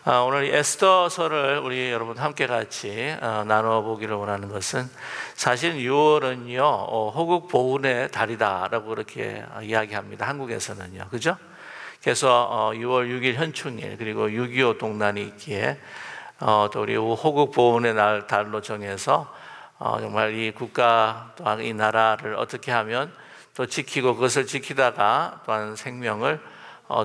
오늘 이 에스더서를 우리 여러분 함께 같이 나눠보기를 원하는 것은, 사실 6월은요 호국 보훈의 달이다라고 그렇게 이야기합니다. 한국에서는요, 그죠? 그래서 6월 6일 현충일, 그리고 6.25 동란이 있기에 또 우리 호국 보훈의 날 달로 정해서 정말 이 국가 또한 이 나라를 어떻게 하면 또 지키고, 그것을 지키다가 또한 생명을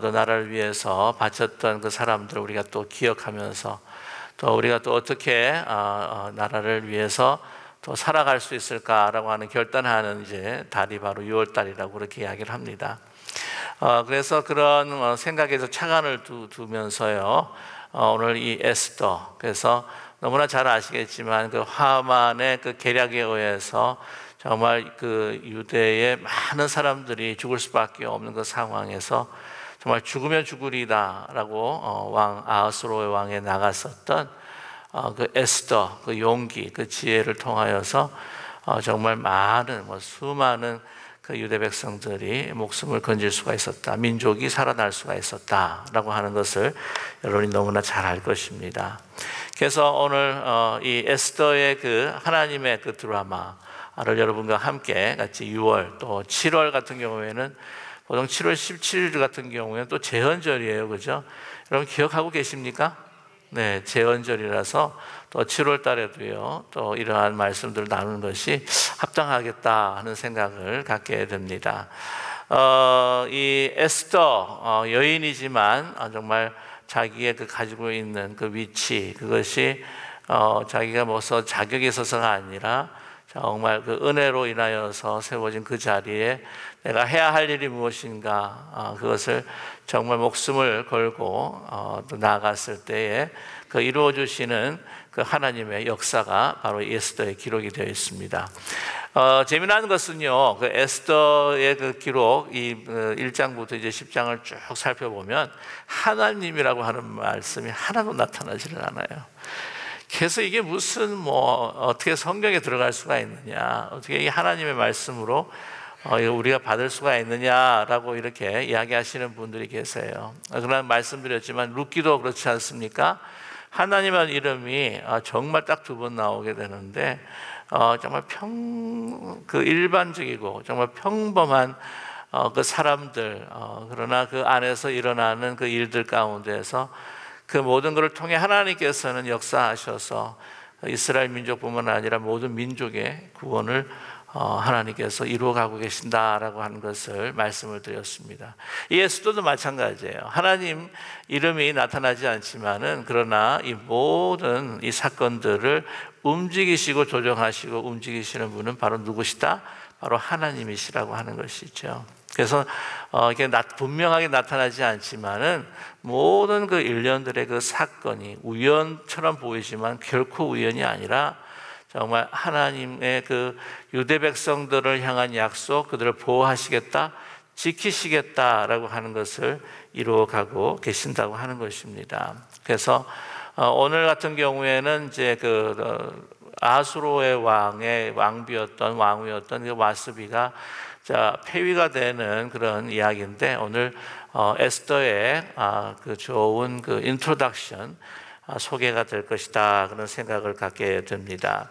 또 나라를 위해서 바쳤던 그 사람들을 우리가 또 기억하면서, 또 우리가 또 어떻게 나라를 위해서 또 살아갈 수 있을까라고 하는 결단하는 이제 달이 바로 6월 달이라고 그렇게 이야기를 합니다. 그래서 그런 생각에서 차관을 두면서요, 오늘 이 에스더, 그래서 너무나 잘 아시겠지만 그 하만의 그 계략에 의해서 정말 그 유대의 많은 사람들이 죽을 수밖에 없는 그 상황에서 정말 죽으면 죽으리다라고 왕 아하스로의 왕에 나갔었던 그 에스더, 그 용기, 그 지혜를 통하여서 정말 많은 수많은 그 유대 백성들이 목숨을 건질 수가 있었다, 민족이 살아날 수가 있었다라고 하는 것을 여러분이 너무나 잘 알 것입니다. 그래서 오늘 이 에스더의 그 하나님의 그 드라마를 여러분과 함께 같이 6월 또 7월 같은 경우에는, 보통 7월 17일 같은 경우에는 또 제헌절이에요, 그죠? 여러분 기억하고 계십니까? 네, 제헌절이라서 또 7월 달에도요 또 이러한 말씀들을 나누는 것이 합당하겠다 하는 생각을 갖게 됩니다. 이 에스더 여인이지만 정말 자기의 그 가지고 있는 그 위치, 그것이 자기가 무슨 자격이 있어서가 아니라 정말 그 은혜로 인하여서 세워진 그 자리에 내가 해야 할 일이 무엇인가, 그것을 정말 목숨을 걸고 또 나아갔을 때에 그 이루어 주시는 그 하나님의 역사가 바로 에스더에 기록이 되어 있습니다. 재미난 것은요, 그 에스더의 그 기록, 이 1장부터 이제 10장을 쭉 살펴보면 하나님이라고 하는 말씀이 하나도 나타나지를 않아요. 그래서 이게 무슨 어떻게 성경에 들어갈 수가 있느냐, 어떻게 이 하나님의 말씀으로 우리가 받을 수가 있느냐라고 이렇게 이야기하시는 분들이 계세요. 그러나 말씀드렸지만 룻기도 그렇지 않습니까? 하나님의 이름이 정말 딱 2번 나오게 되는데, 정말 일반적이고 정말 평범한 그 사람들, 그러나 그 안에서 일어나는 그 일들 가운데서 그 모든 것을 통해 하나님께서는 역사하셔서 이스라엘 민족뿐만 아니라 모든 민족의 구원을 하나님께서 이루어가고 계신다라고 하는 것을 말씀을 드렸습니다. 이 에스더도 마찬가지예요. 하나님 이름이 나타나지 않지만은, 그러나 이 모든 이 사건들을 움직이시고 조정하시고 움직이시는 분은 바로 누구시다? 바로 하나님이시라고 하는 것이죠. 그래서 이게 분명하게 나타나지 않지만은 모든 그 일련들의 그 사건이 우연처럼 보이지만 결코 우연이 아니라 정말 하나님의 그 유대 백성들을 향한 약속, 그들을 보호하시겠다, 지키시겠다라고 하는 것을 이루어가고 계신다고 하는 것입니다. 그래서 오늘 같은 경우에는 이제 그 아하스로의 왕후였던 그 와스비가 폐위가 되는 그런 이야기인데, 오늘 에스더의 그 좋은 그 인트로덕션 소개가 될 것이다, 그런 생각을 갖게 됩니다.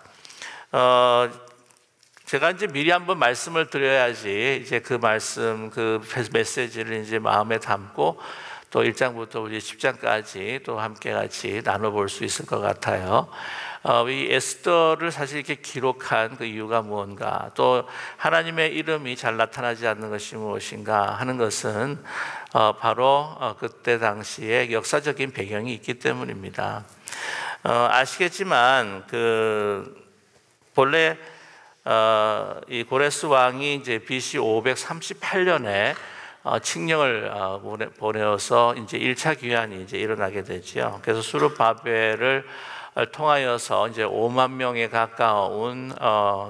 제가 이제 미리 한번 말씀을 드려야지 이제 그 말씀, 그 메시지를 이제 마음에 담고 또 1장부터 우리 10장까지 또 함께 같이 나눠볼 수 있을 것 같아요. 이 에스더를 사실 이렇게 기록한 그 이유가 무언가, 또 하나님의 이름이 잘 나타나지 않는 것이 무엇인가 하는 것은 바로 그때 당시에 역사적인 배경이 있기 때문입니다. 아시겠지만 본래 이 고레스 왕이 이제 BC 538년에 칙령을 보내어서 이제 1차 귀환이 이제 일어나게 되죠. 그래서 수르바벨을 통하여서 이제 5만 명에 가까운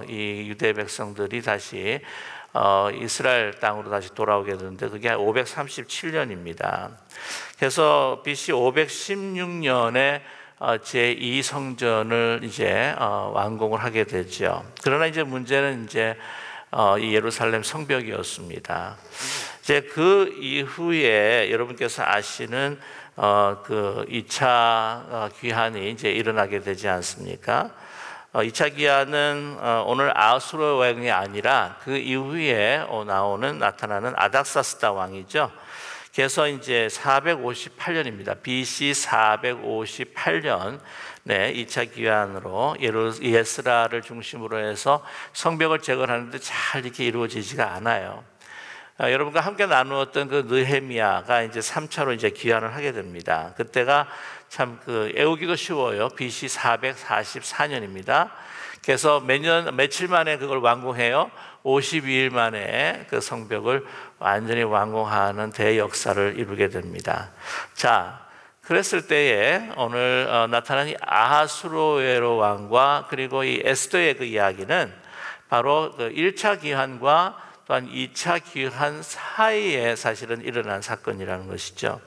이 유대 백성들이 다시 이스라엘 땅으로 다시 돌아오게 되는데, 그게 537년입니다. 그래서 BC 516년에 제2성전을 이제 완공을 하게 되죠. 그러나 이제 문제는 이제 이 예루살렘 성벽이었습니다. 이제 그 이후에 여러분께서 아시는 그 2차 귀환이 이제 일어나게 되지 않습니까? 2차 귀환은 오늘 아수르 왕이 아니라 그 이후에 나타나는 아닥사스다 왕이죠. 그래서 이제 458년입니다. BC 458년 2차 귀환으로 예스라를 중심으로 해서 성벽을 재건하는데 잘 이렇게 이루어지지가 않아요. 여러분과 함께 나누었던 그 느헤미야가 이제 3차로 이제 귀환을 하게 됩니다. 그때가 참 애우기도 쉬워요. BC 444년입니다. 그래서 며칠 만에 그걸 완공해요. 52일 만에 그 성벽을 완전히 완공하는 대역사를 이루게 됩니다. 자, 그랬을 때에 오늘 나타난 이 아하수로에로 왕과 그리고 이 에스더의 그 이야기는 바로 그 1차 귀환과 또한 2차 귀환 사이에 사실은 일어난 사건이라는 것이죠.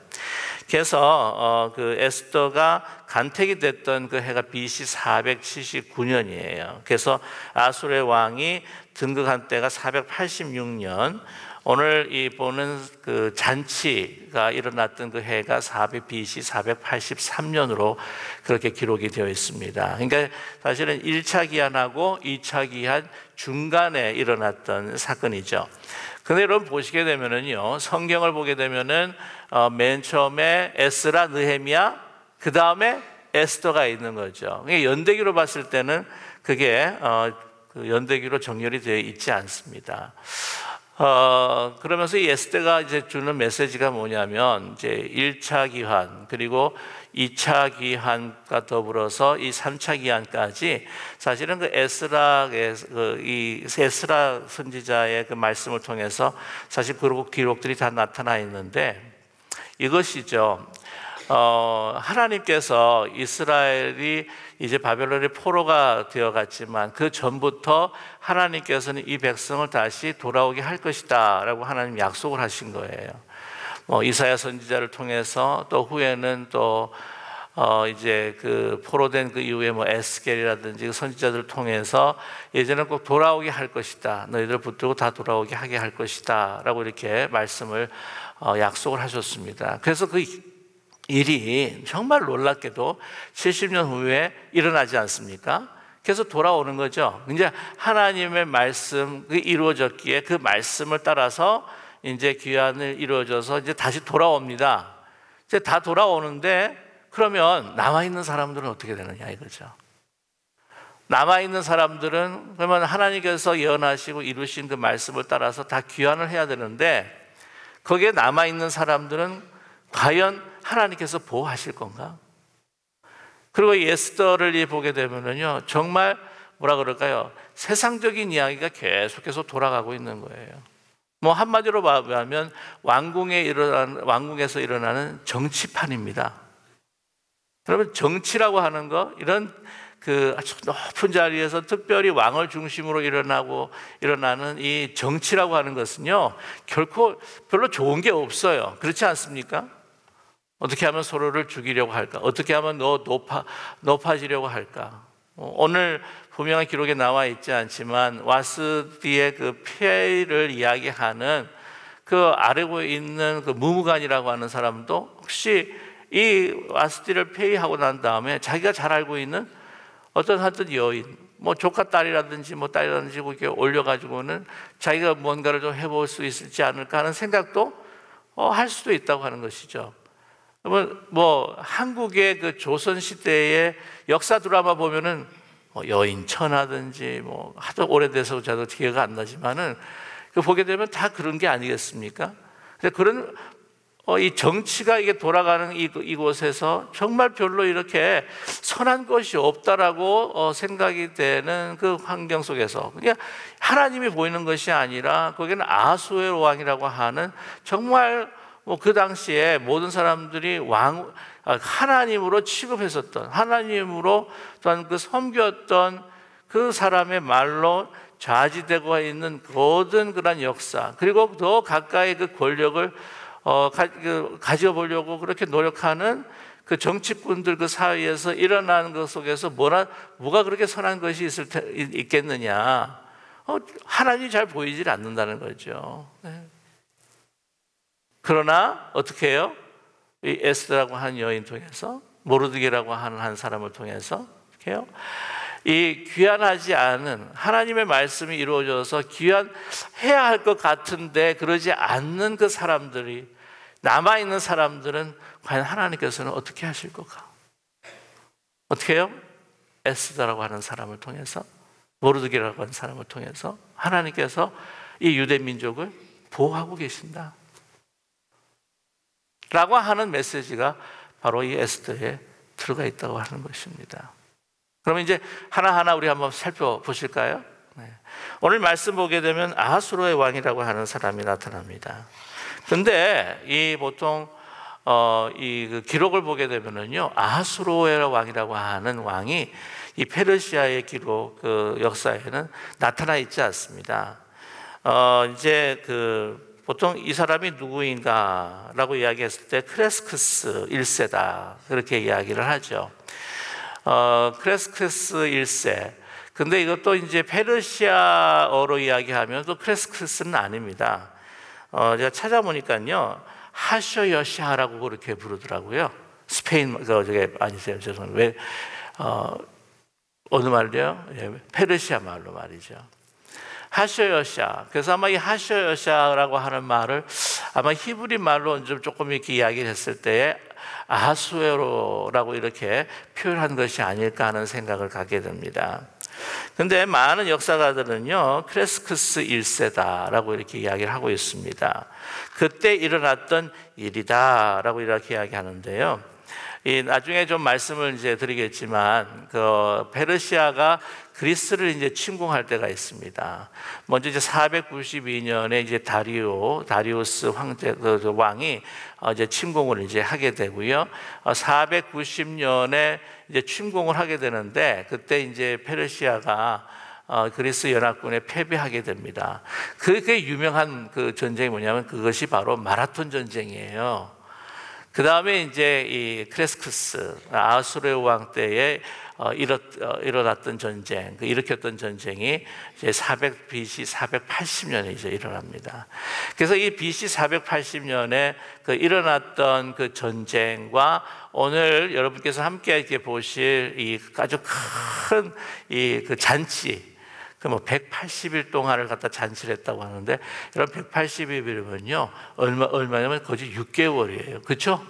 그래서 그 에스더가 간택이 됐던 그 해가 BC 479년이에요. 그래서 아수르의 왕이 등극한 때가 486년. 오늘 이 보는 그 잔치가 일어났던 그 해가 BC 483년으로 그렇게 기록이 되어 있습니다. 그러니까 사실은 1차 기한하고 2차 기한 중간에 일어났던 사건이죠. 근데 여러분 보시게 되면은요, 성경을 보게 되면은 맨 처음에 에스라, 느헤미야, 그 다음에 에스더가 있는 거죠. 연대기로 봤을 때는 그게 그 연대기로 정렬이 되어 있지 않습니다. 그러면서 이 에스더가 이제 주는 메시지가 뭐냐면 이제 1차 기한 그리고 2차 기한과 더불어서 이 3차 기한까지 사실은 그 에스라의 이 에스라 선지자의 그 말씀을 통해서 사실 그 기록들이 다 나타나 있는데 이것이죠. 하나님께서 이스라엘이 이제 바벨론의 포로가 되어갔지만 그 전부터 하나님께서는 이 백성을 다시 돌아오게 할 것이다 라고 하나님 약속을 하신 거예요. 이사야 선지자를 통해서 또 후에는 또 이제 그 포로된 그 이후에 에스겔이라든지 그 선지자들을 통해서 예전에 꼭 돌아오게 할 것이다. 너희들 붙들고 다 돌아오게 하게 할 것이다 라고 이렇게 말씀을 약속을 하셨습니다. 그래서 그 일이 정말 놀랍게도 70년 후에 일어나지 않습니까? 그래서 돌아오는 거죠. 이제 하나님의 말씀 이루어졌기에 그 말씀을 따라서 이제 귀환을 이루어져서 이제 다시 돌아옵니다. 이제 다 돌아오는데 그러면 남아있는 사람들은 어떻게 되느냐 이거죠. 남아있는 사람들은 그러면 하나님께서 예언하시고 이루신 그 말씀을 따라서 다 귀환을 해야 되는데 거기에 남아있는 사람들은 과연 하나님께서 보호하실 건가? 그리고 에스더를 보게 되면은요, 정말 뭐라 그럴까요? 세상적인 이야기가 계속해서 돌아가고 있는 거예요. 한마디로 말하면 왕궁에서 일어나는 정치판입니다. 여러분, 정치라고 하는 거, 이런 그 아주 높은 자리에서 특별히 왕을 중심으로 일어나는 이 정치라고 하는 것은요, 결코 별로 좋은 게 없어요. 그렇지 않습니까? 어떻게 하면 서로를 죽이려고 할까? 어떻게 하면 높아지려고 할까? 오늘 분명한 기록에 나와 있지 않지만 와스디의 그 폐를 이야기하는 그 아래고 있는 그 무무간이라고 하는 사람도 혹시 이 와스디를 폐위하고 난 다음에 자기가 잘 알고 있는 어떤 여인, 조카 딸이라든지 딸이라든지 이렇게 올려가지고는 자기가 뭔가를 좀 해볼 수 있을지 않을까 하는 생각도 할 수도 있다고 하는 것이죠. 한국의 그 조선 시대의 역사 드라마 보면은 여인 천하든지 하도 오래돼서 저도 기회가 안 나지만은 보게 되면 다 그런 게 아니겠습니까? 그런 이 정치가 이게 돌아가는 이곳에서 정말 별로 이렇게 선한 것이 없다라고 생각이 되는 그 환경 속에서 그냥 하나님이 보이는 것이 아니라 거기는 아수에로 왕이라고 하는 정말 그 당시에 모든 사람들이 하나님으로 취급했었던 하나님으로 또한 그 섬겼던 그 사람의 말로 좌지되고 있는 모든 그런 역사 그리고 더 가까이 그 권력을 가져보려고 그렇게 노력하는 그 정치꾼들 그 사이에서 일어나는 것 속에서 뭐가 그렇게 선한 것이 있겠느냐? 하나님이 잘 보이질 않는다는 거죠. 네. 그러나 어떻게 해요? 이 에스더라고 하는 여인 통해서, 모르드게라고 하는 한 사람을 통해서 이렇게요. 이 귀환하지 않은 하나님의 말씀이 이루어져서 귀환해야 할 것 같은데 그러지 않는 그 사람들이, 남아있는 사람들은 과연 하나님께서는 어떻게 하실 건가? 어떻게 해요? 에스더라고 하는 사람을 통해서, 모르드게라고 하는 사람을 통해서 하나님께서 이 유대 민족을 보호하고 계신다 라고 하는 메시지가 바로 이 에스더에 들어가 있다고 하는 것입니다. 그러면 이제 하나하나 우리 한번 살펴보실까요? 네. 오늘 말씀 보게 되면 아하수로의 왕이라고 하는 사람이 나타납니다. 근데 이 보통 이 기록을 보게 되면은요, 아하수로의 왕이라고 하는 왕이 이 페르시아의 기록 그 역사에는 나타나 있지 않습니다. 이제 보통 이 사람이 누구인가라고 이야기했을 때 크레스크스 1세다 그렇게 이야기를 하죠. 크레스크스 1세. 근데 이것도 이제 페르시아어로 이야기하면 또 크레스크스는 아닙니다. 제가 찾아보니까요, 하셔여샤라고 그렇게 부르더라고요. 스페인, 저게 아니세요. 죄송합니다. 왜, 어느 말이요? 예, 페르시아 말로 말이죠. 하셔여샤. 그래서 아마 이 하셔여샤라고 하는 말을 아마 히브리 말로 좀 조금 이렇게 이야기를 했을 때에 아하수에로라고 이렇게 표현한 것이 아닐까 하는 생각을 갖게 됩니다. 근데 많은 역사가들은요, 크레스크스 1세다라고 이렇게 이야기를 하고 있습니다. 그때 일어났던 일이다라고 이렇게 이야기하는데요. 나중에 좀 말씀을 이제 드리겠지만, 페르시아가 그리스를 이제 침공할 때가 있습니다. 먼저 이제 492년에 이제 다리우스 황제 왕이 이제 침공을 이제 하게 되고요. 490년에 이제 침공을 하게 되는데, 그때 이제 페르시아가 그리스 연합군에 패배하게 됩니다. 그게 유명한 그 전쟁이 뭐냐면 그것이 바로 마라톤 전쟁이에요. 그 다음에 이제 이 크레스크스 아하수르 왕 때에 일어났던 전쟁, 일으켰던 전쟁이 이제 BC 480년에 이제 일어납니다. 그래서 이 BC 480년에 일어났던 그 전쟁과 오늘 여러분께서 함께 이렇게 보실 이 아주 큰 이 잔치, 180일 동안을 갖다 잔치를 했다고 하는데, 여러분 180일이면요 얼마냐면 거의 6개월이에요. 그렇죠?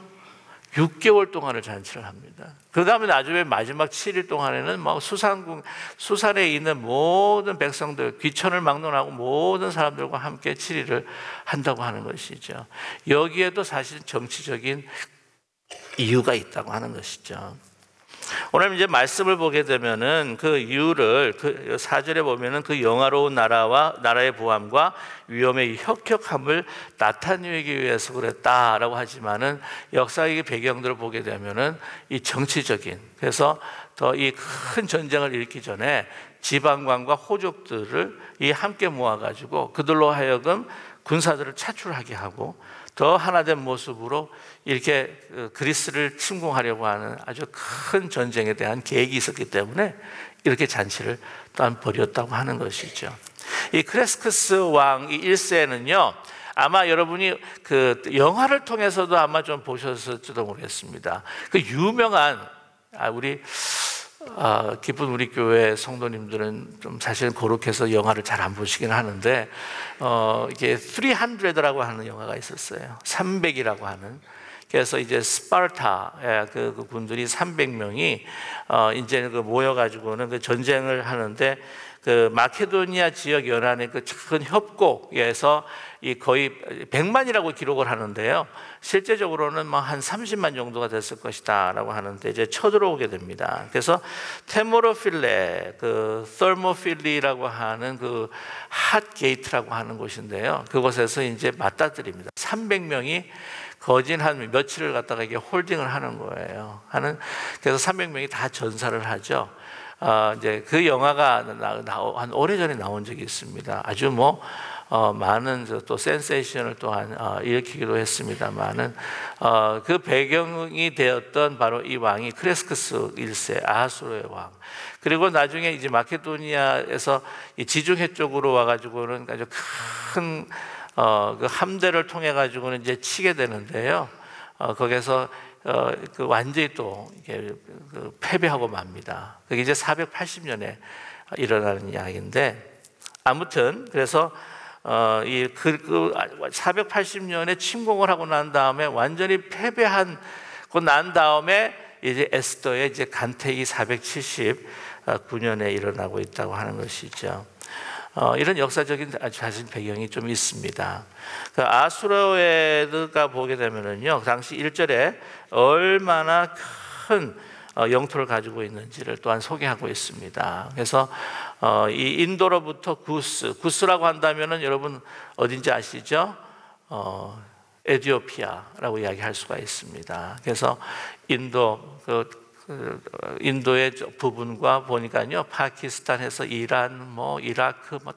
6개월 동안을 잔치를 합니다. 그 다음에 나중에 마지막 7일 동안에는 막 수산에 있는 모든 백성들, 귀천을 막론하고 모든 사람들과 함께 7일을 한다고 하는 것이죠. 여기에도 사실 정치적인 이유가 있다고 하는 것이죠. 오늘 이제 말씀을 보게 되면은 그 이유를 4절에 보면은 그 영화로운 나라의 부함과 위험의 혁혁함을 나타내기 위해서 그랬다라고 하지만은 역사의 배경들을 보게 되면은 이 정치적인, 그래서 더 이 큰 전쟁을 일으키기 전에 지방관과 호족들을 함께 모아가지고 그들로 하여금 군사들을 차출하게 하고 더 하나된 모습으로 이렇게 그리스를 침공하려고 하는 아주 큰 전쟁에 대한 계획이 있었기 때문에 이렇게 잔치를 또한 벌였다고 하는 것이죠. 이 크레스크스 왕 1세는요, 아마 여러분이 영화를 통해서도 아마 좀 보셨을지도 모르겠습니다. 그 유명한, 기쁜 우리 교회 성도님들은 좀 사실은 거룩해서 영화를 잘 안 보시긴 하는데, 이게 300라고 하는 영화가 있었어요. 300이라고 하는. 그래서 이제 스파르타 그 군들이 300명이 이제 모여가지고는 그 전쟁을 하는데, 그 마케도니아 지역 연안의 그 큰 협곡에서 거의 100만이라고 기록을 하는데요. 실제적으로는 한 30만 정도가 됐을 것이다 라고 하는데 이제 쳐들어오게 됩니다. 그래서 테모로필레, 서모필리라고 하는 핫 게이트라고 하는 곳인데요. 그곳에서 이제 맞닥뜨립니다. 300명이 거진 한 며칠을 갖다가 이게 홀딩을 하는 거예요. 그래서 300명이 다 전사를 하죠. 이제 그 영화가 한 오래전에 나온 적이 있습니다. 아주 많은 또 센세이션을 또한 일으키기도 했습니다만은, 그 배경이 되었던 바로 이 왕이 크레스크스 1세 아하수르의 왕. 그리고 나중에 이제 마케도니아에서 이 지중해 쪽으로 와가지고는 아주 큰 그 함대를 통해 가지고는 이제 치게 되는데요. 거기에서 그 완전히 또 이게 패배하고 맙니다. 그게 이제 480년에 일어나는 이야기인데, 아무튼 그래서 이 480년에 침공을 하고 난 다음에 완전히 패배하고 난 다음에 이제 에스더의 이제 간택이 479년에 일어나고 있다고 하는 것이죠. 이런 역사적인 자신 배경이 좀 있습니다. 그 아수르가 보게 되면은요, 당시 1절에 얼마나 큰 영토를 가지고 있는지를 또한 소개하고 있습니다. 그래서 이 인도로부터 구스라고 한다면은 여러분 어딘지 아시죠? 에티오피아라고 이야기할 수가 있습니다. 그래서 인도의 부분과 보니까요, 파키스탄에서 이란, 이라크 다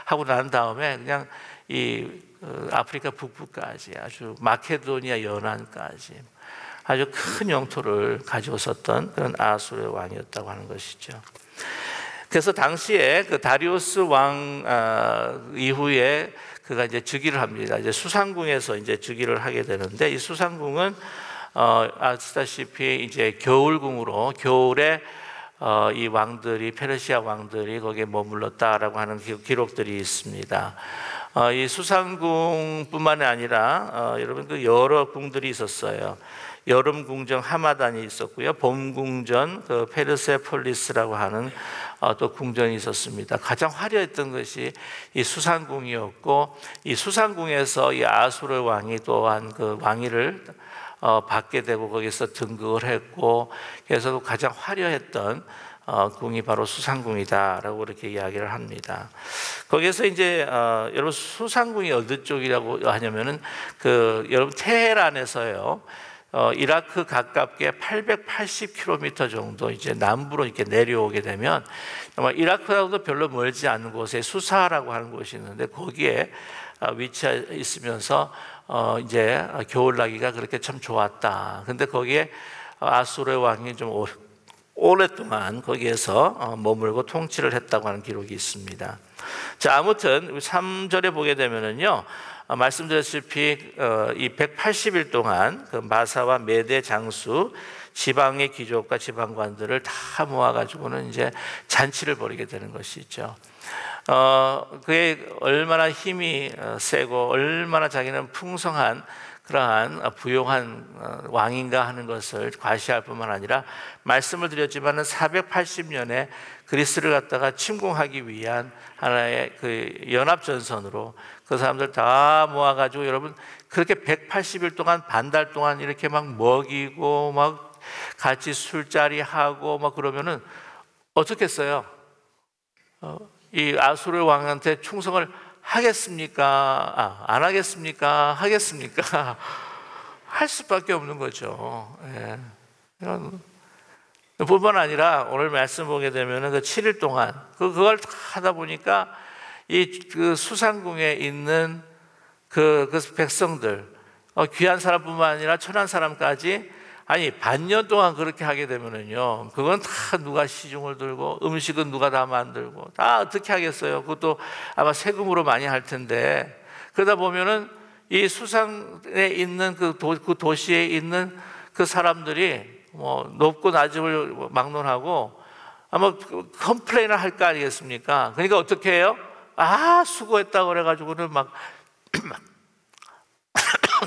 하고 난 다음에 그냥 이 아프리카 북부까지 아주 마케도니아 연안까지 아주 큰 영토를 가지고 있었던 그런 아수르 왕이었다고 하는 것이죠. 그래서 당시에 그 다리우스 왕 이후에 그가 이제 즉위를 합니다. 이제 수상궁에서 이제 즉위를 하게 되는데, 이 수상궁은 아시다시피 이제 겨울궁으로, 겨울에 이 왕들이, 페르시아 왕들이 거기에 머물렀다라고 하는 기록들이 있습니다. 이 수상궁뿐만이 아니라 여러분 그 여러 궁들이 있었어요. 여름 궁전 하마단이 있었고요, 봄 궁전 그 페르세폴리스라고 하는 또 궁전이 있었습니다. 가장 화려했던 것이 이 수상궁이었고, 이 수상궁에서 이 아수르 왕이 또한 그 왕위를 받게 되고 거기서 등극을 했고, 그래서 가장 화려했던 궁이 바로 수상궁이다라고 이렇게 이야기를 합니다. 거기에서 이제 여러분 수상궁이 어느 쪽이라고 하냐면은 여러분 테헤란에서요, 이라크 가깝게 880km 정도 이제 남부로 이렇게 내려오게 되면 이라크하고도 별로 멀지 않은 곳에 수사라고 하는 곳이 있는데, 거기에 위치해 있으면서 이제 겨울나기가 그렇게 참 좋았다. 근데 거기에 아수르 왕이 좀 오랫동안 거기에서 머물고 통치를 했다고 하는 기록이 있습니다. 자, 아무튼 3절에 보게 되면은요, 말씀드렸다시피 이 180일 동안 그 마사와 메대 장수 지방의 귀족과 지방관들을 다 모아가지고는 이제 잔치를 벌이게 되는 것이죠. 그게 얼마나 힘이 세고 얼마나 자기는 풍성한 그러한 부용한 왕인가 하는 것을 과시할 뿐만 아니라, 말씀을 드렸지만은 480년에 그리스를 갖다가 침공하기 위한 하나의 그 연합전선으로 그 사람들 다 모아가지고, 여러분 그렇게 180일 동안, 반달 동안 이렇게 막 먹이고 막 같이 술자리 하고 막 그러면은 어떻겠어요? 이 아수르 왕한테 충성을 하겠습니까? 안 하겠습니까? 하겠습니까? 할 수밖에 없는 거죠. 예. 뿐만 아니라 오늘 말씀 보게 되면은 그 7일 동안 그걸 다 하다 보니까 그 수상궁에 있는 그 백성들, 귀한 사람뿐만 아니라 천한 사람까지, 아니 반년 동안 그렇게 하게 되면은요, 그건 다 누가 시중을 들고, 음식은 누가 다 만들고, 다 어떻게 하겠어요? 그것도 아마 세금으로 많이 할 텐데, 그러다 보면은 이 수상에 있는 그 도시에 있는 그 사람들이 높고 낮음을 막론하고 아마 컴플레인을 할 거 아니겠습니까? 그러니까 어떻게 해요? 수고했다고 그래가지고는 막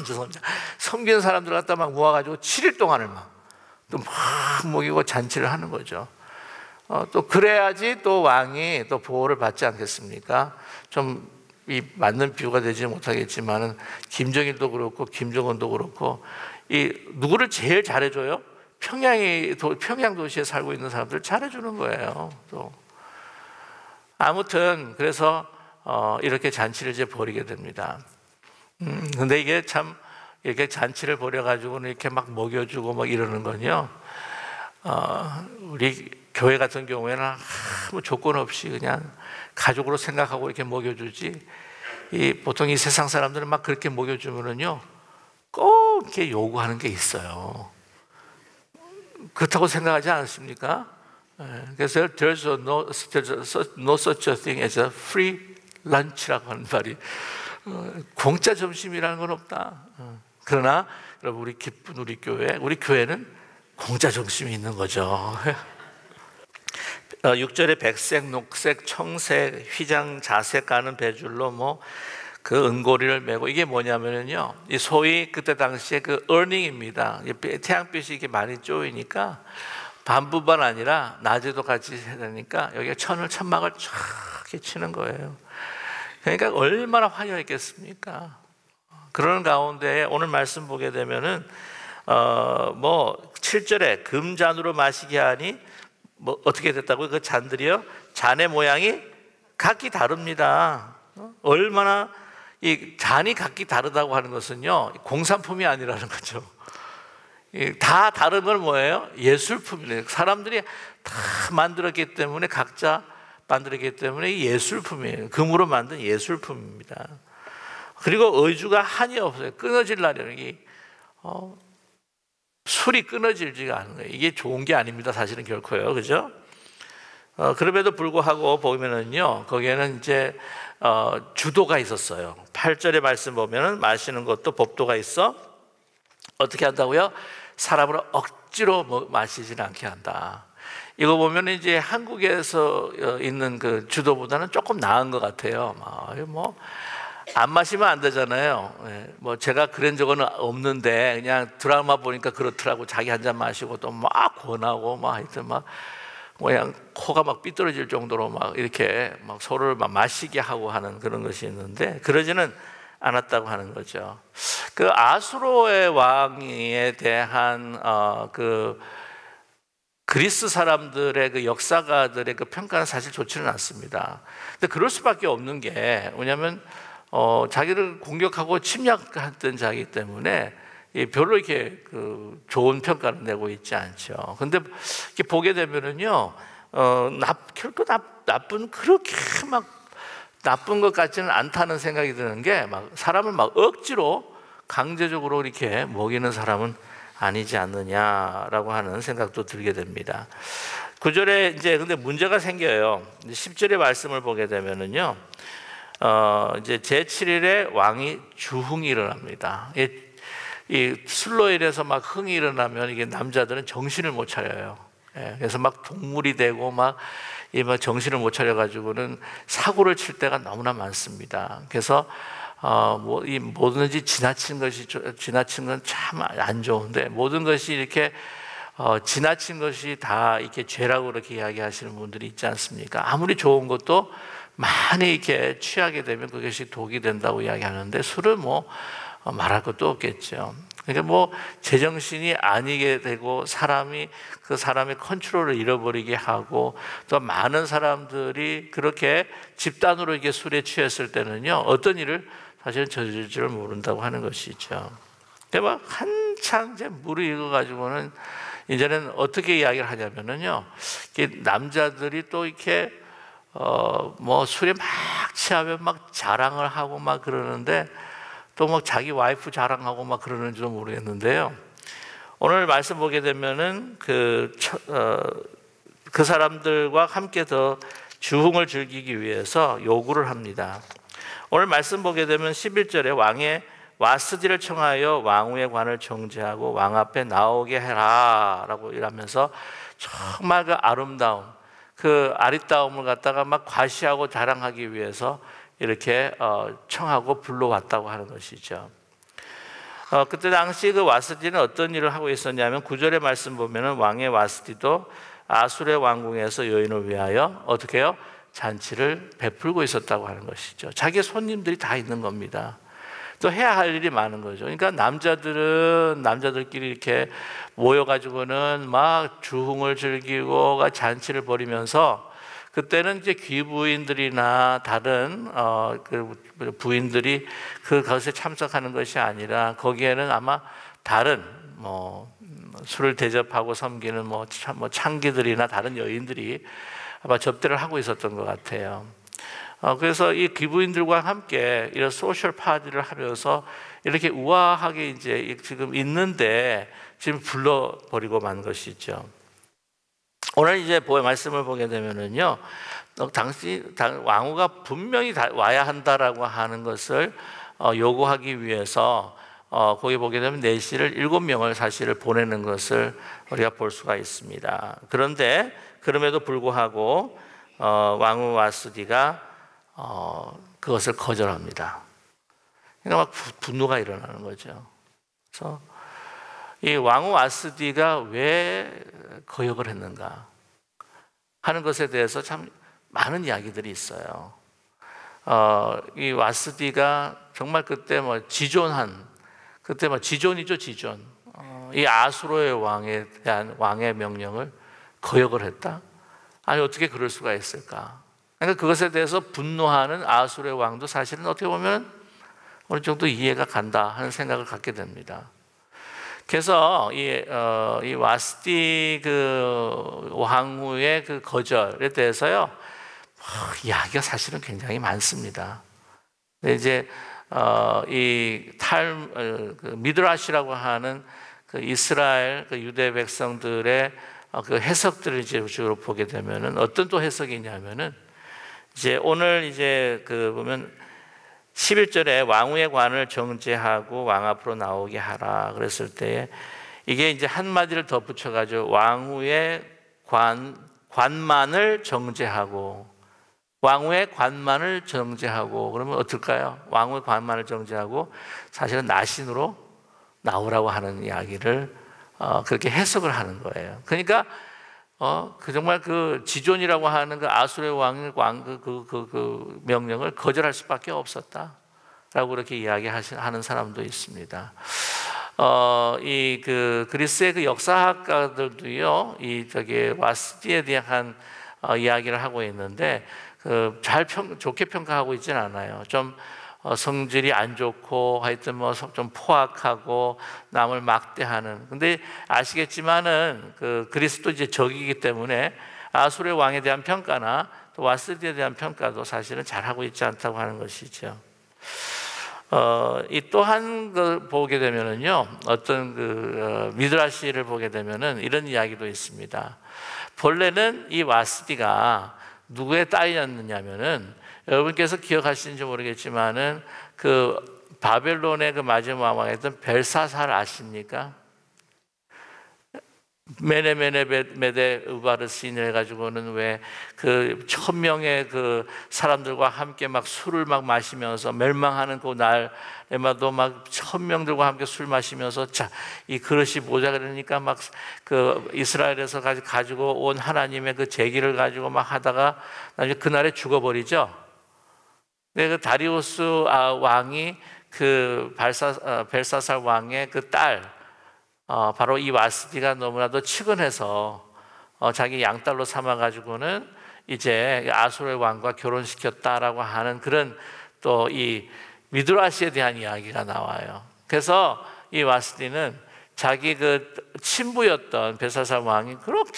죄송합니다. 섬기는 사람들 갖다 막 모아가지고 7일 동안을 또 막 먹이고 잔치를 하는 거죠. 또 그래야지 또 왕이 또 보호를 받지 않겠습니까? 좀 이 맞는 비유가 되지 못하겠지만은 김정일도 그렇고 김정은도 그렇고, 이 누구를 제일 잘해줘요? 평양 도시에 살고 있는 사람들 잘해주는 거예요. 또 아무튼 그래서 이렇게 잔치를 이제 벌이게 됩니다. 근데 이게 참 이렇게 잔치를 벌여가지고는 이렇게 막 먹여주고 막 이러는 건요, 우리 교회 같은 경우에는 아무 조건 없이 그냥 가족으로 생각하고 이렇게 먹여주지, 보통 이 세상 사람들은 막 그렇게 먹여주면은요, 꼭 이렇게 요구하는 게 있어요. 그렇다고 생각하지 않습니까? 그래서 there's no such a thing as a free lunch라고 하는 말이, 공짜 점심이라는 건 없다. 그러나 여러분, 우리 기쁜 우리 교회는 공짜 중심이 있는 거죠. 6절에 백색, 녹색, 청색, 휘장, 자색 가는 배줄로 그 은고리를 메고, 이게 뭐냐면요, 이 소위 그때 당시에 그 earning입니다. 태양빛이 이렇게 많이 쪼이니까 반부만 아니라 낮에도 같이 해야 되니까 여기에 천막을 쫙 이렇게 치는 거예요. 그러니까 얼마나 화려했겠습니까? 그런 가운데 오늘 말씀 보게 되면은 7절에 금잔으로 마시게 하니 어떻게 됐다고요? 그 잔들이요, 잔의 모양이 각기 다릅니다. 얼마나 이 잔이 각기 다르다고 하는 것은요, 공산품이 아니라는 거죠. 다 다른 건 뭐예요? 예술품이에요. 사람들이 다 만들었기 때문에, 각자 만들었기 때문에 예술품이에요. 금으로 만든 예술품입니다. 그리고 의주가 한이 없어요. 끊어질 날이라는 게 술이 끊어질지가 않은 거예요. 이게 좋은 게 아닙니다. 사실은 결코요. 그죠? 그럼에도 불구하고 보면은요, 거기에는 이제 주도가 있었어요. 8절의 말씀 보면은 마시는 것도 법도가 있어. 어떻게 한다고요? 사람을 억지로 마시지는 않게 한다. 이거 보면 이제 한국에서 있는 그 주도보다는 조금 나은 것 같아요. 안 마시면 안 되잖아요. 제가 그런 적은 없는데 그냥 드라마 보니까 그렇더라고. 자기 한 잔 마시고 또 막 권하고 하여튼 그냥 코가 막 삐뚤어질 정도로 이렇게 서로를 마시게 하고 하는 그런 것이 있는데, 그러지는 않았다고 하는 거죠. 그 아수로의 왕에 대한 그 그리스 사람들의 그 역사가들의 그 평가는 사실 좋지는 않습니다. 근데 그럴 수밖에 없는 게 뭐냐면 자기를 공격하고 침략했던 자이기 때문에 별로 이렇게 그 좋은 평가를 내고 있지 않죠. 근데 이렇게 보게 되면은요, 결코 나쁜, 그렇게 나쁜 것 같지는 않다는 생각이 드는 게, 사람을 억지로 강제적으로 이렇게 먹이는 사람은 아니지 않느냐라고 하는 생각도 들게 됩니다. 9절에 이제 근데 문제가 생겨요. 10절의 말씀을 보게 되면은요, 이제 제7일에 왕이 주흥이 일어납니다. 이 술로 인해서 흥이 일어나면 이게 남자들은 정신을 못 차려요. 그래서 동물이 되고 정신을 못 차려가지고는 사고를 칠 때가 너무나 많습니다. 그래서 뭐든지 지나친 건 참 안 좋은데, 모든 것이 이렇게 지나친 것이 다 이렇게 죄라고 그렇게 이야기하시는 분들이 있지 않습니까? 아무리 좋은 것도 많이 이렇게 취하게 되면 그것이 독이 된다고 이야기하는데, 술은 말할 것도 없겠죠. 그러니까 제정신이 아니게 되고 그 사람의 컨트롤을 잃어버리게 하고, 또 많은 사람들이 그렇게 집단으로 이게 술에 취했을 때는요, 어떤 일을 사실은 저질 줄 모른다고 하는 것이죠. 근데 한창 이제 물이 익어가지고는 이제는 어떻게 이야기를 하냐면은요, 남자들이 또 이렇게 술에 취하면 자랑을 하고 그러는데, 또 자기 와이프 자랑하고 그러는지도 모르겠는데요. 오늘 말씀 보게 되면은 그 사람들과 함께 더 주흥을 즐기기 위해서 요구를 합니다. 오늘 말씀 보게 되면 11절에 왕의 와스디를 청하여 왕후의 관을 정지하고 왕 앞에 나오게 해라 라고 이러면서 정말 그 아름다움, 그 아리따움을 갖다가 과시하고 자랑하기 위해서 이렇게 청하고 불러왔다고 하는 것이죠. 그때 당시 그 와스디는 어떤 일을 하고 있었냐면, 9절의 말씀 보면은 왕의 와스디도 아수르의 왕궁에서 여인을 위하여 어떻게 해요? 잔치를 베풀고 있었다고 하는 것이죠. 자기의 손님들이 다 있는 겁니다. 또 해야 할 일이 많은 거죠. 그러니까 남자들은 남자들끼리 이렇게 모여가지고는 주흥을 즐기고 잔치를 벌이면서, 그때는 이제 귀부인들이나 다른 그 부인들이 그것에 참석하는 것이 아니라, 거기에는 아마 다른 술을 대접하고 섬기는 창기들이나 다른 여인들이 아마 접대를 하고 있었던 것 같아요. 그래서 이 귀부인들과 함께 이런 소셜 파티를 하면서 이렇게 우아하게 이제 지금 있는데 지금 불러버리고 만 것이죠. 오늘 이제 말씀을 보게 되면은요, 당시 왕후가 분명히 와야 한다라고 하는 것을 요구하기 위해서 거기 보게 되면 내시를 7명을 사실을 보내는 것을 우리가 볼 수가 있습니다. 그런데 그럼에도 불구하고 왕후 와스디가 그것을 거절합니다. 그러니까 막 분노가 일어나는 거죠. 그래서 이 왕후 와스디가 왜 거역을 했는가 하는 것에 대해서 참 많은 이야기들이 있어요. 이 와스디가 정말 그때 지존이죠, 지존. 이 아수르의 왕에 대한 왕의 명령을 거역을 했다? 아니, 어떻게 그럴 수가 있을까? 그러니까 그것에 대해서 분노하는 아수르의 왕도 사실은 어떻게 보면 어느 정도 이해가 간다 하는 생각을 갖게 됩니다. 그래서 이 와스디 그 왕후의 그 거절에 대해서요, 이야기가 사실은 굉장히 많습니다. 근데 이제 그 미드라시라고 하는 그 이스라엘 그 유대 백성들의 그 해석들을 이제 주로 보게 되면은 어떤 또 해석이 있냐면은 이제 오늘 이제 그 보면 11절에 왕후의 관을 정죄하고 왕 앞으로 나오게 하라 그랬을 때에 이게 이제 한마디를 더 붙여가지고 왕후의 관만을 정죄하고 왕후의 관만을 정죄하고 그러면 어떨까요? 왕후의 관만을 정죄하고 사실은 나신으로 나오라고 하는 이야기를 그렇게 해석을 하는 거예요. 그러니까 그 정말 그 지존이라고 하는 그 아수르의 왕의 그 명령을 거절할 수밖에 없었다라고 그렇게 이야기하는 사람도 있습니다. 이 그 그리스의 그 역사학가들도요, 이 저기 와스디에 대한 이야기를 하고 있는데 좋게 평가하고 있지는 않아요. 좀 성질이 안 좋고 하여튼 뭐 좀 포악하고 남을 막대하는. 근데 아시겠지만은 그 그리스도 이제 적이기 때문에 아수르의 왕에 대한 평가나 또 와스디에 대한 평가도 사실은 잘하고 있지 않다고 하는 것이죠. 이 또 한 걸 보게 되면은요, 어떤 미드라시를 보게 되면은 이런 이야기도 있습니다. 본래는 이 와스디가 누구의 딸이었느냐면은 여러분께서 기억하시는지 모르겠지만은 그 바벨론의 그 마지막 왕이었던 벨사살 아십니까? 메데 우바르신을 해가지고는 왜 그 1000명의 그 사람들과 함께 막 술을 막 마시면서 멸망하는 그 날에마도 막 1000명들과 함께 술 마시면서 자, 이 그릇이 모자 그러니까 막 그 이스라엘에서 가지고 온 하나님의 그 제기를 가지고 막 하다가 나중에 그날에 죽어버리죠. 그 다리우스 왕이 그 벨사살 왕의 그 딸 바로 이 와스디가 너무나도 측은해서 자기 양딸로 삼아가지고는 이제 아수르의 왕과 결혼시켰다라고 하는 그런 또 이 미드라시에 대한 이야기가 나와요. 그래서 이 와스디는 자기 그 친부였던 벨사살 왕이 그렇게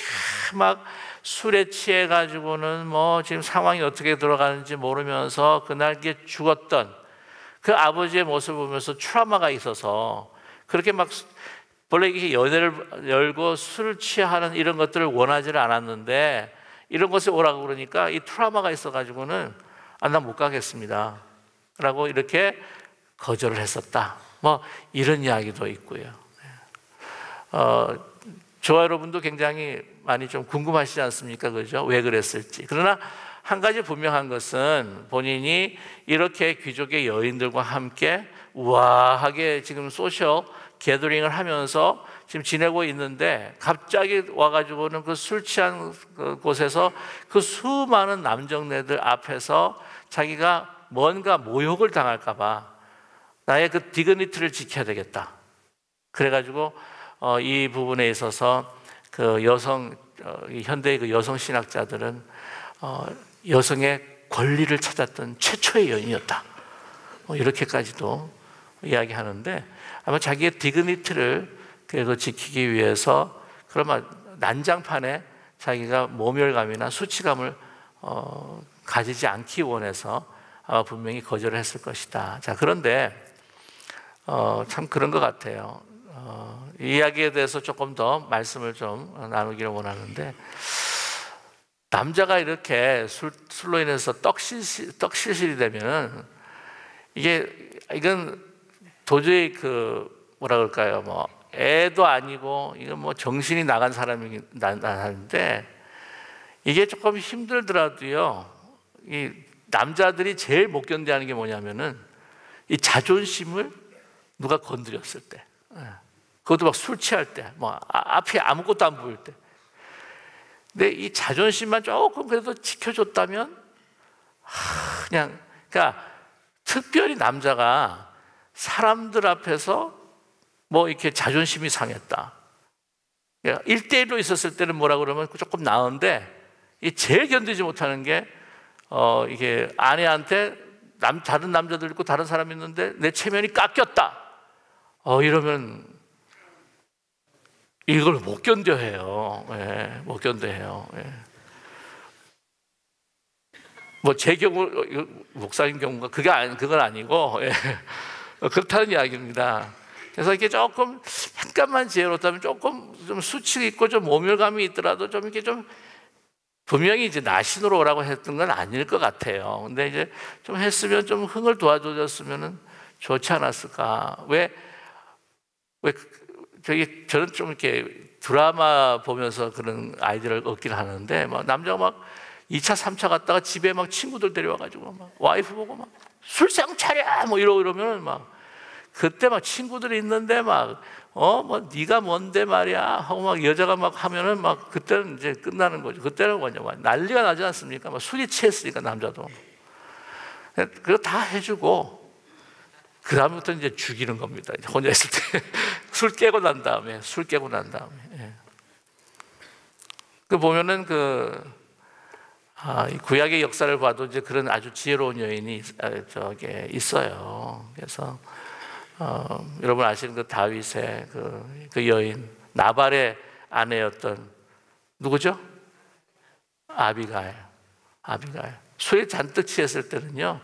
막 술에 취해가지고는 뭐 지금 상황이 어떻게 들어가는지 모르면서 그날 죽었던 그 아버지의 모습을 보면서 트라우마가 있어서 그렇게 막 원래 이게 연애를 열고 술을 취하는 이런 것들을 원하지를 않았는데 이런 것에 오라고 그러니까 이 트라우마가 있어가지고는 난 못 가겠습니다 라고 이렇게 거절을 했었다. 뭐 이런 이야기도 있고요. 저와 여러분도 굉장히 많이 좀 궁금하시지 않습니까? 그죠? 왜 그랬을지. 그러나 한 가지 분명한 것은 본인이 이렇게 귀족의 여인들과 함께 우아하게 지금 소셜 게더링을 하면서 지금 지내고 있는데 갑자기 와가지고는 그 술 취한 곳에서 그 수많은 남정네들 앞에서 자기가 뭔가 모욕을 당할까봐 나의 그 디그니티를 지켜야 되겠다. 그래가지고 이 부분에 있어서 그 현대의 그 여성 신학자들은 여성의 권리를 찾았던 최초의 여인이었다. 이렇게까지도 이야기하는데 아마 자기의 디그니티를 그래도 지키기 위해서 그러면 난장판에 자기가 모멸감이나 수치감을 가지지 않기 원해서 아마 분명히 거절을 했을 것이다. 자, 그런데 참 그런 것 같아요. 이 이야기에 대해서 조금 더 말씀을 좀 나누기를 원하는데 남자가 이렇게 술로 인해서 떡실실이 되면은 이건 도저히 뭐라 그럴까요? 뭐 애도 아니고 이거 뭐 정신이 나간 사람이 나는데 이게 조금 힘들더라도요. 이 남자들이 제일 못 견뎌하는 게 뭐냐면은 이 자존심을 누가 건드렸을 때, 그것도 막 술 취할 때, 뭐 앞이 아무것도 안 보일 때. 근데 이 자존심만 조금 그래도 지켜줬다면 그러니까 특별히 남자가 사람들 앞에서 뭐 이렇게 자존심이 상했다. 1대1로 있었을 때는 뭐라 그러면 조금 나은데 이 제일 견디지 못하는 게 이게 아내한테 다른 남자들 있고 다른 사람이 있는데 내 체면이 깎였다. 이러면 이걸 못 견뎌해요. 예, 못 견뎌해요. 예. 뭐 제 경우, 목사님 경우가 그건 아니고, 예. 그렇다는 이야기입니다. 그래서 이렇게 조금 약간만 지혜롭다면 조금 좀 수치가 있고 좀 모멸감이 있더라도 좀 이렇게 좀 분명히 이제 나신으로 오라고 했던 건 아닐 것 같아요. 근데 이제 좀 했으면 좀 흥을 도와줬으면 좋지 않았을까. 저는 좀 이렇게 드라마 보면서 그런 아이디어를 얻긴 하는데, 막 남자가 막 2차, 3차 갔다가 집에 막 친구들 데려와가지고 막 와이프 보고 막 술상 차려! 뭐 이러면 막 그때 막 친구들이 있는데 막 뭐 네가 뭔데 말이야 하고 막 여자가 막 하면은 막 그때는 이제 끝나는 거죠. 그때는 뭐냐 막 난리가 나지 않습니까? 막 술이 취했으니까 남자도 그거 다 해주고 그 다음부터 이제 죽이는 겁니다. 이제 혼자 있을 때 술 깨고 난 다음에 예. 그 보면은 이 구약의 역사를 봐도 이제 그런 아주 지혜로운 여인이 저게 있어요. 그래서 여러분 아시는 그 다윗의 그 여인 나발의 아내였던 누구죠? 아비가일. 술에 잔뜩 취했을 때는요.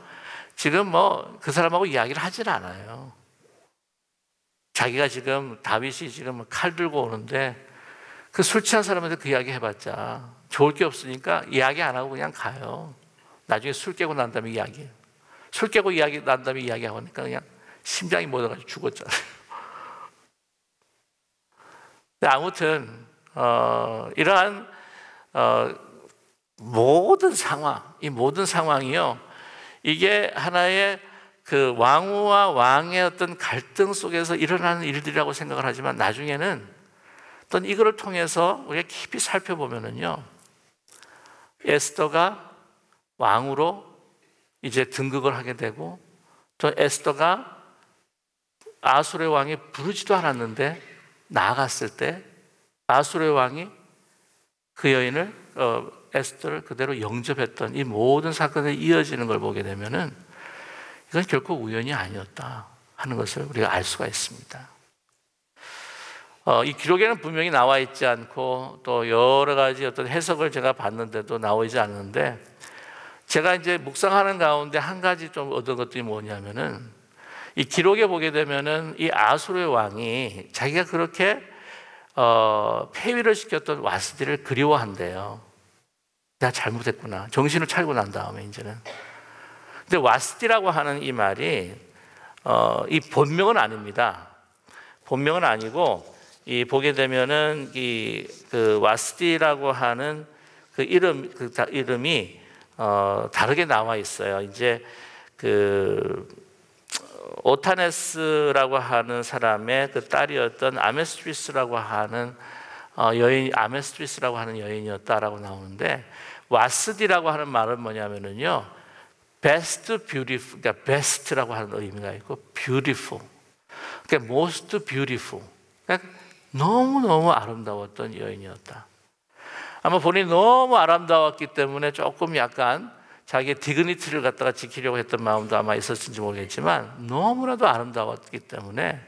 지금 뭐 그 사람하고 이야기를 하질 않아요. 자기가 지금 다윗이 지금 칼 들고 오는데 그 술 취한 사람한테 그 이야기 해봤자 좋을 게 없으니까 이야기 안 하고 그냥 가요. 나중에 술 깨고 난 다음에 술 깨고 난 다음에 이야기하니까 그냥 심장이 멎어가지고 죽었잖아요. 아무튼 이러한 모든 상황이요. 이게 하나의 그 왕후와 왕의 어떤 갈등 속에서 일어나는 일들이라고 생각을 하지만 나중에는 어떤 이거를 통해서 우리가 깊이 살펴보면은요. 에스더가 왕으로 이제 등극을 하게 되고 또 에스더가 아수르의 왕이 부르지도 않았는데 나아갔을 때 아수르의 왕이 그 여인을 에스더를 그대로 영접했던 이 모든 사건이 이어지는 걸 보게 되면은 이건 결코 우연이 아니었다 하는 것을 우리가 알 수가 있습니다. 이 기록에는 분명히 나와 있지 않고 또 여러 가지 어떤 해석을 제가 봤는데도 나와 있지 않는데 제가 이제 묵상하는 가운데 한 가지 좀 얻은 것들이 뭐냐면은 이 기록에 보게 되면은 이 아수르의 왕이 자기가 그렇게 폐위를 시켰던 와스디를 그리워한대요. 내가 잘못했구나. 정신을 차리고 난 다음에 이제는. 근데 와스디라고 하는 이 말이 이 본명은 아닙니다. 본명은 아니고 이 보게 되면은 그 와스디라고 하는 그 이름이 다르게 나와 있어요. 이제 오타네스라고 하는 사람의 그 딸이었던 아메스트리스라고 하는 여인이었다라고 나오는데 와스디라고 하는 말은 뭐냐면은요, best beautiful, 그러니까 best라고 하는 의미가 있고 beautiful, 그러니까 most beautiful, 그러니까 너무 아름다웠던 여인이었다. 아마 본인이 너무 아름다웠기 때문에 조금 약간 자기의 디그니티를 갖다가 지키려고 했던 마음도 아마 있었는지 모르겠지만 너무나도 아름다웠기 때문에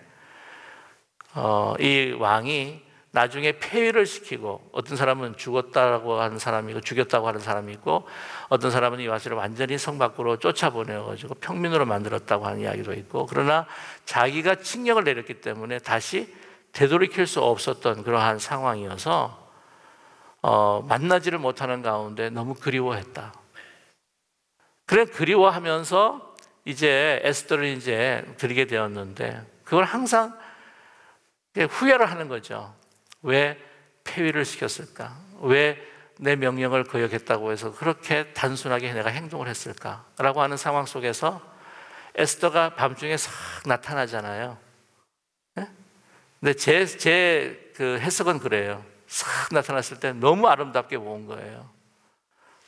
이 왕이 나중에 폐위를 시키고 어떤 사람은 죽었다고 하는 사람이 있고 죽였다고 하는 사람이 있고 어떤 사람은 이 와스를 완전히 성 밖으로 쫓아보내가지고 평민으로 만들었다고 하는 이야기도 있고 그러나 자기가 칙령을 내렸기 때문에 다시 되돌이킬 수 없었던 그러한 상황이어서 만나지를 못하는 가운데 너무 그리워했다. 그래 그리워하면서 이제 에스더를 이제 드리게 되었는데 그걸 항상 후회를 하는 거죠. 왜 폐위를 시켰을까? 왜 내 명령을 거역했다고 해서 그렇게 단순하게 내가 행동을 했을까라고 하는 상황 속에서 에스더가 밤중에 싹 나타나잖아요. 네? 근데 제 그 해석은 그래요. 싹 나타났을 때 너무 아름답게 본 거예요.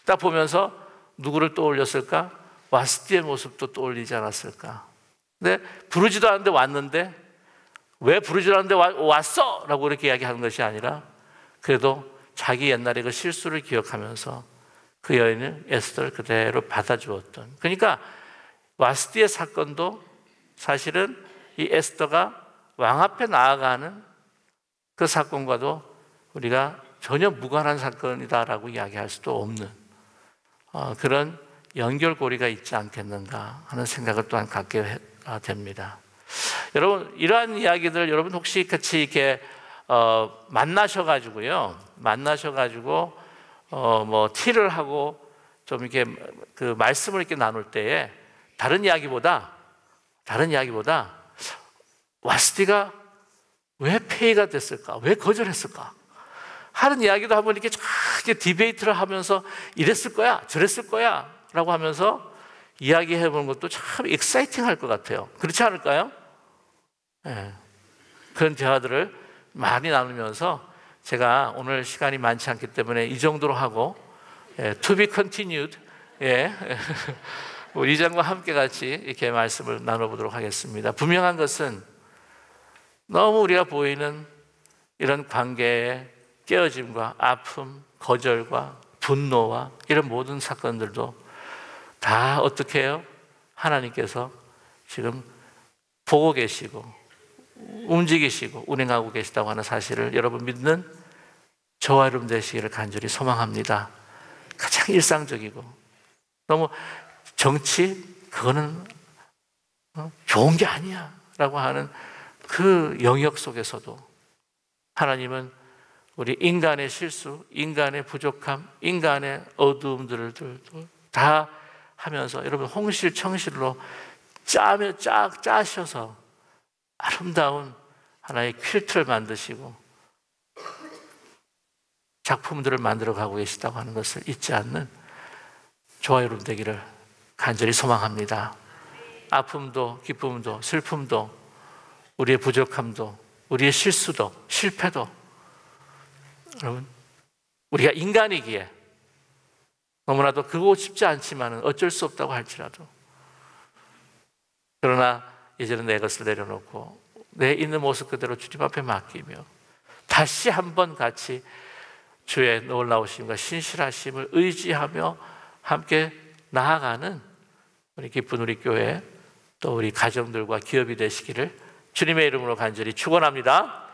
딱 보면서 누구를 떠올렸을까? 와스티의 모습도 떠올리지 않았을까? 근데 부르지도 않는데 왔는데 왜 부르지도 않는데 왔어? 라고 이렇게 이야기하는 것이 아니라 그래도 자기 옛날의 그 실수를 기억하면서 그 여인을 에스더를 그대로 받아주었던, 그러니까 와스티의 사건도 사실은 이 에스더가 왕 앞에 나아가는 그 사건과도 우리가 전혀 무관한 사건이다라고 이야기할 수도 없는 그런 연결고리가 있지 않겠는가 하는 생각을 또한 갖게 됩니다. 여러분, 이러한 이야기들 여러분 혹시 같이 이렇게 만나셔가지고 뭐 티를 하고 좀 이렇게 그 말씀을 이렇게 나눌 때에 다른 이야기보다 와스티가 왜 폐위가 됐을까? 왜 거절했을까? 하는 이야기도 한번 이렇게 디베이트를 하면서 이랬을 거야, 저랬을 거야 라고 하면서 이야기해 보는 것도 참 익사이팅 할 것 같아요. 그렇지 않을까요? 네. 그런 대화들을 많이 나누면서 제가 오늘 시간이 많지 않기 때문에 이 정도로 하고 to be continued 우리 이장과 함께 같이 이렇게 말씀을 나눠보도록 하겠습니다. 분명한 것은 너무 우리가 보이는 이런 관계의 깨어짐과 아픔, 거절과 분노와 이런 모든 사건들도 다 어떻게 해요? 하나님께서 지금 보고 계시고 움직이시고 운행하고 계시다고 하는 사실을 여러분 믿는 저와 여러분 되시기를 간절히 소망합니다. 가장 일상적이고 너무 정치 그거는 좋은 게 아니야 라고 하는 그 영역 속에서도 하나님은 우리 인간의 실수, 인간의 부족함, 인간의 어두움들을 다 하면서 여러분 홍실청실로 짜셔서 아름다운 하나의 퀼트를 만드시고 작품들을 만들어가고 계시다고 하는 것을 잊지 않는 저와 여러분 되기를 간절히 소망합니다. 아픔도 기쁨도 슬픔도 우리의 부족함도 우리의 실수도 실패도 여러분 우리가 인간이기에 너무나도 그거 쉽지 않지만 어쩔 수 없다고 할지라도 그러나 이제는 내 것을 내려놓고 내 있는 모습 그대로 주님 앞에 맡기며 다시 한번 같이 주의 놀라우심과 신실하심을 의지하며 함께 나아가는 우리 기쁜 우리 교회 또 우리 가정들과 기업이 되시기를 주님의 이름으로 간절히 축원합니다.